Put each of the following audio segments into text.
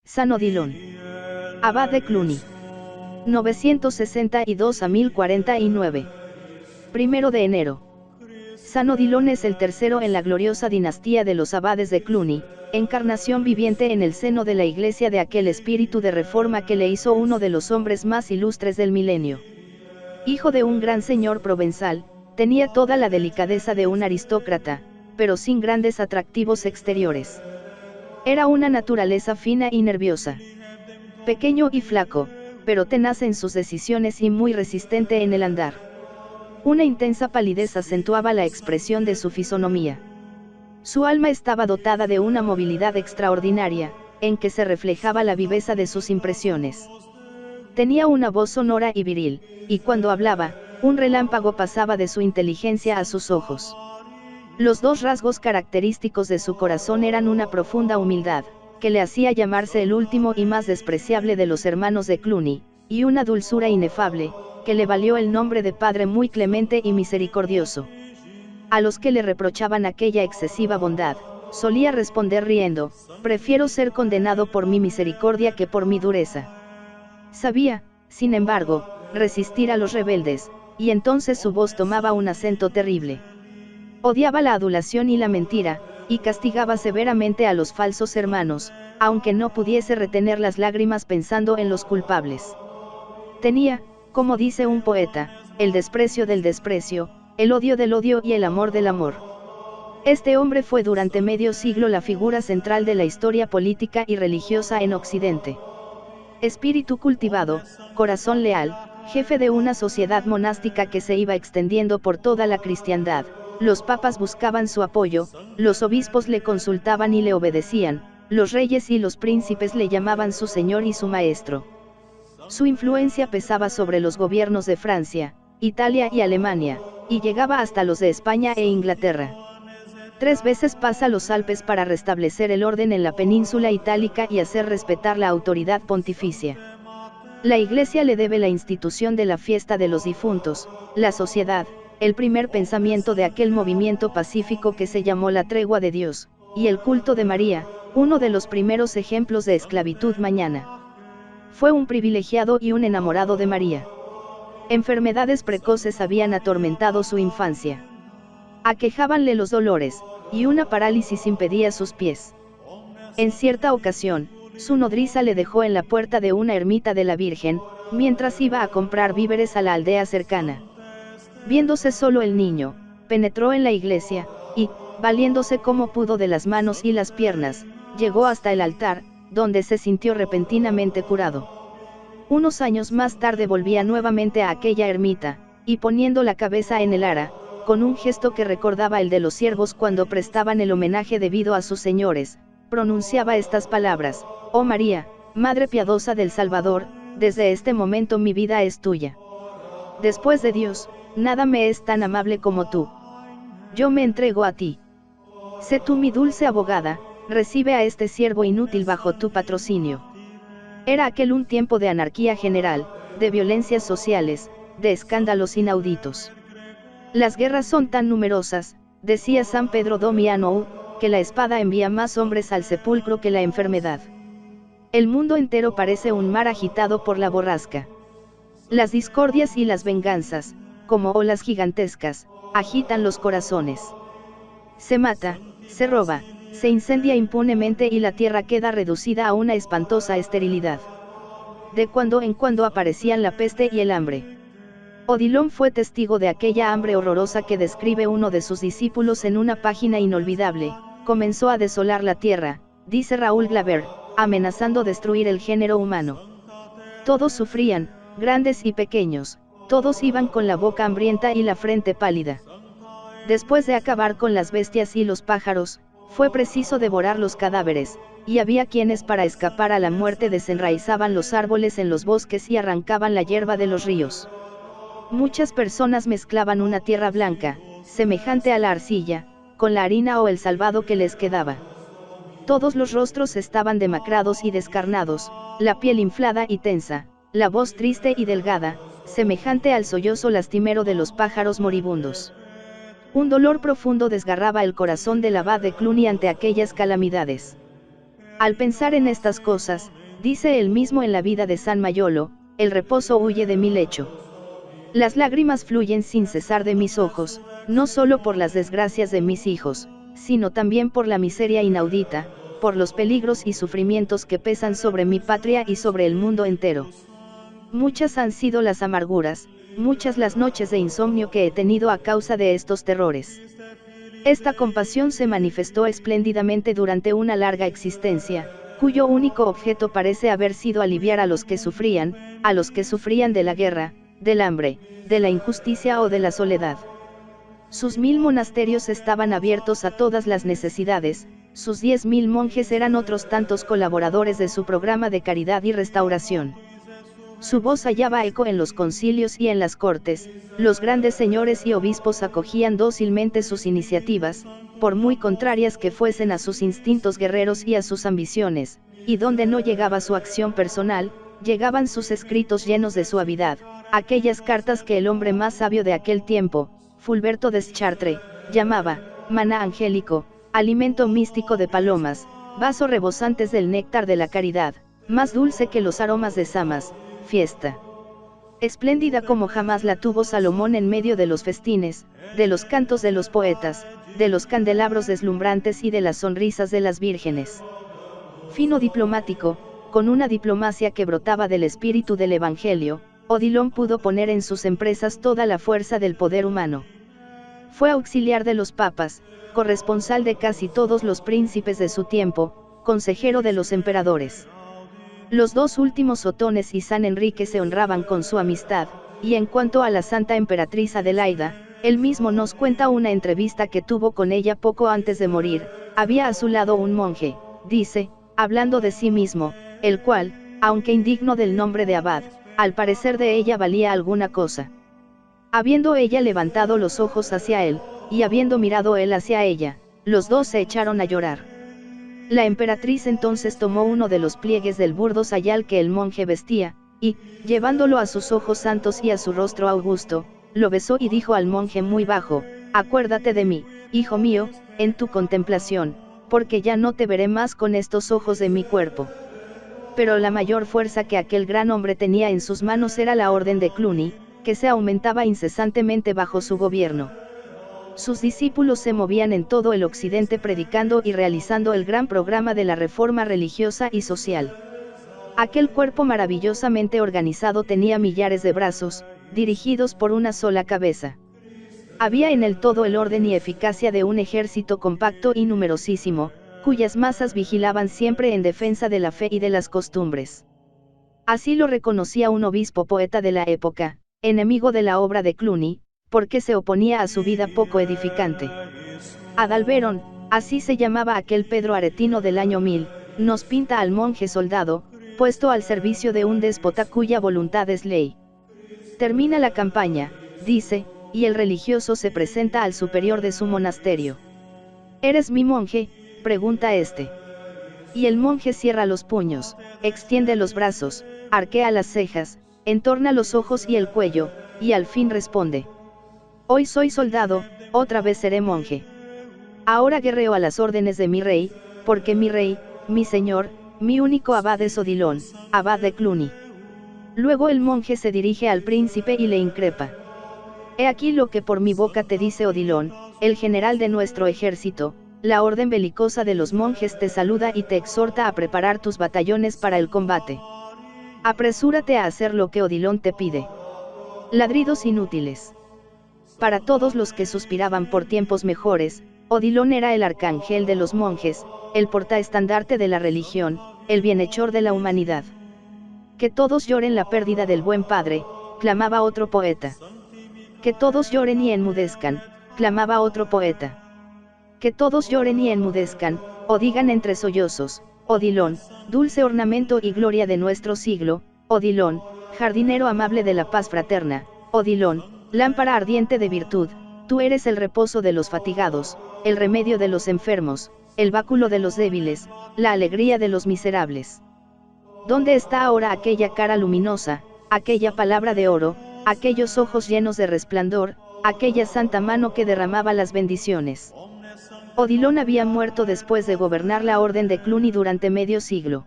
San Odilon. Abad de Cluny. 962 a 1049. 1 de enero. San Odilon es el tercero en la gloriosa dinastía de los abades de Cluny, encarnación viviente en el seno de la Iglesia de aquel espíritu de reforma que le hizo uno de los hombres más ilustres del milenio. Hijo de un gran señor provenzal, tenía toda la delicadeza de un aristócrata, pero sin grandes atractivos exteriores. Era una naturaleza fina y nerviosa. Pequeño y flaco, pero tenaz en sus decisiones y muy resistente en el andar. Una intensa palidez acentuaba la expresión de su fisonomía. Su alma estaba dotada de una movilidad extraordinaria, en que se reflejaba la viveza de sus impresiones. Tenía una voz sonora y viril, y cuando hablaba, un relámpago pasaba de su inteligencia a sus ojos. Los dos rasgos característicos de su corazón eran una profunda humildad, que le hacía llamarse el último y más despreciable de los hermanos de Cluny, y una dulzura inefable, que le valió el nombre de padre muy clemente y misericordioso. A los que le reprochaban aquella excesiva bondad, solía responder riendo: prefiero ser condenado por mi misericordia que por mi dureza. Sabía, sin embargo, resistir a los rebeldes, y entonces su voz tomaba un acento terrible. Odiaba la adulación y la mentira, y castigaba severamente a los falsos hermanos, aunque no pudiese retener las lágrimas pensando en los culpables. Tenía, como dice un poeta, el desprecio del desprecio, el odio del odio y el amor del amor. Este hombre fue durante medio siglo la figura central de la historia política y religiosa en Occidente. Espíritu cultivado, corazón leal, jefe de una sociedad monástica que se iba extendiendo por toda la cristiandad. Los papas buscaban su apoyo, los obispos le consultaban y le obedecían, los reyes y los príncipes le llamaban su señor y su maestro. Su influencia pesaba sobre los gobiernos de Francia, Italia y Alemania, y llegaba hasta los de España e Inglaterra. 3 veces pasa los Alpes para restablecer el orden en la península itálica y hacer respetar la autoridad pontificia. La Iglesia le debe la institución de la fiesta de los difuntos, la sociedad, el primer pensamiento de aquel movimiento pacífico que se llamó la Tregua de Dios, y el culto de María, uno de los primeros ejemplos de esclavitud mañana. Fue un privilegiado y un enamorado de María. Enfermedades precoces habían atormentado su infancia. Aquejábanle los dolores, y una parálisis impedía sus pies. En cierta ocasión, su nodriza le dejó en la puerta de una ermita de la Virgen, mientras iba a comprar víveres a la aldea cercana. Viéndose solo el niño, penetró en la iglesia, y, valiéndose como pudo de las manos y las piernas, llegó hasta el altar, donde se sintió repentinamente curado. Unos años más tarde volvía nuevamente a aquella ermita, y poniendo la cabeza en el ara, con un gesto que recordaba el de los siervos cuando prestaban el homenaje debido a sus señores, pronunciaba estas palabras: «Oh María, Madre piadosa del Salvador, desde este momento mi vida es tuya. Después de Dios, nada me es tan amable como tú. Yo me entrego a ti. Sé tú mi dulce abogada, recibe a este siervo inútil bajo tu patrocinio». Era aquel un tiempo de anarquía general, de violencias sociales, de escándalos inauditos. Las guerras son tan numerosas, decía San Pedro Damiano, que la espada envía más hombres al sepulcro que la enfermedad. El mundo entero parece un mar agitado por la borrasca. Las discordias y las venganzas, como olas gigantescas, agitan los corazones. Se mata, se roba, se incendia impunemente y la tierra queda reducida a una espantosa esterilidad. De cuando en cuando aparecían la peste y el hambre. Odilon fue testigo de aquella hambre horrorosa que describe uno de sus discípulos en una página inolvidable. Comenzó a desolar la tierra, dice Raúl Glaber, amenazando destruir el género humano. Todos sufrían, grandes y pequeños, todos iban con la boca hambrienta y la frente pálida. Después de acabar con las bestias y los pájaros, fue preciso devorar los cadáveres, y había quienes para escapar a la muerte desenraizaban los árboles en los bosques y arrancaban la hierba de los ríos. Muchas personas mezclaban una tierra blanca, semejante a la arcilla, con la harina o el salvado que les quedaba. Todos los rostros estaban demacrados y descarnados, la piel inflada y tensa, la voz triste y delgada, semejante al sollozo lastimero de los pájaros moribundos. Un dolor profundo desgarraba el corazón del abad de Cluny ante aquellas calamidades. Al pensar en estas cosas, dice él mismo en la vida de San Mayolo, el reposo huye de mi lecho. Las lágrimas fluyen sin cesar de mis ojos, no solo por las desgracias de mis hijos, sino también por la miseria inaudita, por los peligros y sufrimientos que pesan sobre mi patria y sobre el mundo entero. Muchas han sido las amarguras, muchas las noches de insomnio que he tenido a causa de estos terrores. Esta compasión se manifestó espléndidamente durante una larga existencia, cuyo único objeto parece haber sido aliviar a los que sufrían de la guerra, del hambre, de la injusticia o de la soledad. Sus 1000 monasterios estaban abiertos a todas las necesidades, sus 10.000 monjes eran otros tantos colaboradores de su programa de caridad y restauración. Su voz hallaba eco en los concilios y en las cortes, los grandes señores y obispos acogían dócilmente sus iniciativas, por muy contrarias que fuesen a sus instintos guerreros y a sus ambiciones, y donde no llegaba su acción personal, llegaban sus escritos llenos de suavidad, aquellas cartas que el hombre más sabio de aquel tiempo, Fulberto Deschartres, llamaba, maná angélico, alimento místico de palomas, vaso rebosantes del néctar de la caridad, más dulce que los aromas de Samas, fiesta. Espléndida como jamás la tuvo Salomón en medio de los festines, de los cantos de los poetas, de los candelabros deslumbrantes y de las sonrisas de las vírgenes. Fino diplomático, con una diplomacia que brotaba del espíritu del Evangelio, Odilon pudo poner en sus empresas toda la fuerza del poder humano. Fue auxiliar de los papas, corresponsal de casi todos los príncipes de su tiempo, consejero de los emperadores. Los dos últimos Otones y San Enrique se honraban con su amistad, y en cuanto a la Santa Emperatriz Adelaida, él mismo nos cuenta una entrevista que tuvo con ella poco antes de morir. Había a su lado un monje, dice, hablando de sí mismo, el cual, aunque indigno del nombre de abad, al parecer de ella valía alguna cosa. Habiendo ella levantado los ojos hacia él, y habiendo mirado él hacia ella, los dos se echaron a llorar. La emperatriz entonces tomó uno de los pliegues del burdo sayal que el monje vestía, y, llevándolo a sus ojos santos y a su rostro augusto, lo besó y dijo al monje muy bajo, acuérdate de mí, hijo mío, en tu contemplación, porque ya no te veré más con estos ojos de mi cuerpo. Pero la mayor fuerza que aquel gran hombre tenía en sus manos era la orden de Cluny, que se aumentaba incesantemente bajo su gobierno. Sus discípulos se movían en todo el occidente predicando y realizando el gran programa de la reforma religiosa y social. Aquel cuerpo maravillosamente organizado tenía millares de brazos, dirigidos por una sola cabeza. Había en él todo el orden y eficacia de un ejército compacto y numerosísimo, cuyas masas vigilaban siempre en defensa de la fe y de las costumbres. Así lo reconocía un obispo poeta de la época, enemigo de la obra de Cluny, porque se oponía a su vida poco edificante. Adalberón, así se llamaba aquel Pedro Aretino del año 1000, nos pinta al monje soldado, puesto al servicio de un déspota cuya voluntad es ley. Termina la campaña, dice, y el religioso se presenta al superior de su monasterio. ¿Eres mi monje?, pregunta este. Y el monje cierra los puños, extiende los brazos, arquea las cejas, entorna los ojos y el cuello, y al fin responde: hoy soy soldado, otra vez seré monje. Ahora guerreo a las órdenes de mi rey, porque mi rey, mi señor, mi único abad es Odilon, abad de Cluny. Luego el monje se dirige al príncipe y le increpa. He aquí lo que por mi boca te dice Odilon, el general de nuestro ejército, la orden belicosa de los monjes te saluda y te exhorta a preparar tus batallones para el combate. Apresúrate a hacer lo que Odilon te pide. Ladridos inútiles. Para todos los que suspiraban por tiempos mejores, Odilon era el arcángel de los monjes, el portaestandarte de la religión, el bienhechor de la humanidad. Que todos lloren la pérdida del buen padre, clamaba otro poeta. Que todos lloren y enmudezcan, clamaba otro poeta. Que todos lloren y enmudezcan, o digan entre sollozos: Odilon, dulce ornamento y gloria de nuestro siglo, Odilon, jardinero amable de la paz fraterna, Odilon, lámpara ardiente de virtud, tú eres el reposo de los fatigados, el remedio de los enfermos, el báculo de los débiles, la alegría de los miserables. ¿Dónde está ahora aquella cara luminosa, aquella palabra de oro, aquellos ojos llenos de resplandor, aquella santa mano que derramaba las bendiciones? Odilon había muerto después de gobernar la Orden de Cluny durante medio siglo.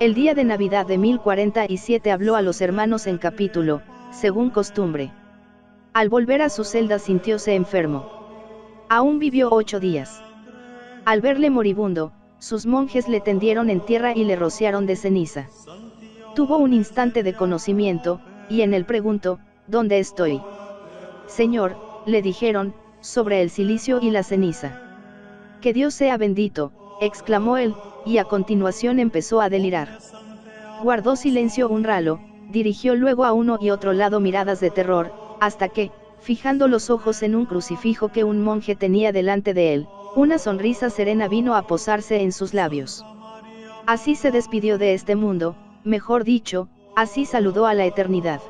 El día de Navidad de 1047 habló a los hermanos en capítulo, según costumbre. Al volver a su celda sintióse enfermo. Aún vivió 8 días. Al verle moribundo, sus monjes le tendieron en tierra y le rociaron de ceniza. Tuvo un instante de conocimiento, y en él preguntó, ¿dónde estoy? Señor, le dijeron, sobre el cilicio y la ceniza. Que Dios sea bendito, exclamó él, y a continuación empezó a delirar. Guardó silencio un ralo, dirigió luego a uno y otro lado miradas de terror, hasta que, fijando los ojos en un crucifijo que un monje tenía delante de él, una sonrisa serena vino a posarse en sus labios. Así se despidió de este mundo, mejor dicho, así saludó a la eternidad.